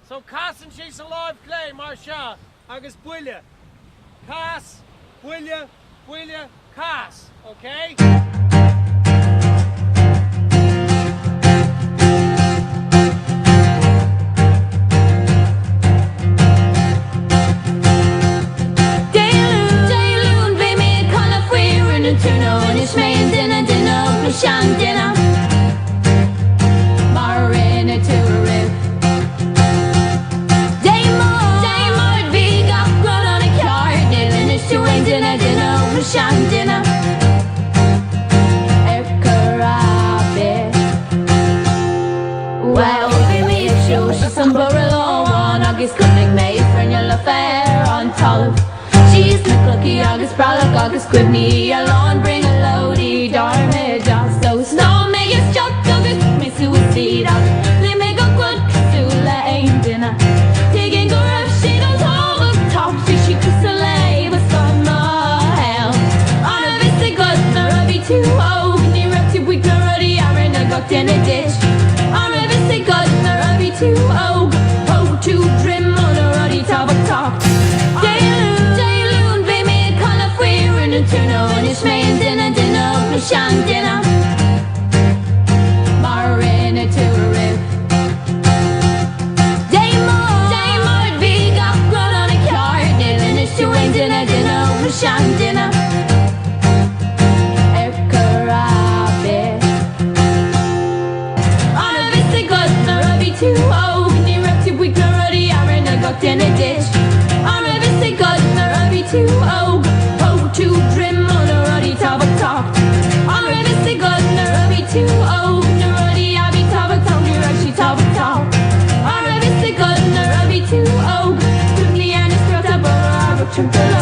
So casan she's alive clay Marsha agus buile. Cas, buile, buile, cas, okay? Shandina Marina to a rib Daymo big up grown on a card and it's to wait dinner Shandina Erkarabe Well baby if she's some burrow one August coming May for your affair on top She's the cookie August Prologue August Quibney alone bring a loady darmid so snow make it shot August me suicide they make a good Kasula ain't dinner taking her up she goes over top she could slay but summer hell on a visit good Narabi too oh near up to week already I'm in a got in a ditch on a visit good Narabi too oh to trim on a ruddy top of top Dayloon baby call a queer in a tuno and it's made dinner Shandina Marina to a rib Daymo big up grown on a card and it's to wait dinner Shandina Erkarabe on a visit good Narabi too oh near up to week already I'm in a got in a ditch on a visit good Narabi too oh to trim on a ruddy top of top too oh Narodi I be top of town you rush top of town I'm a bit good Narabi too oh quickly and it's got a bar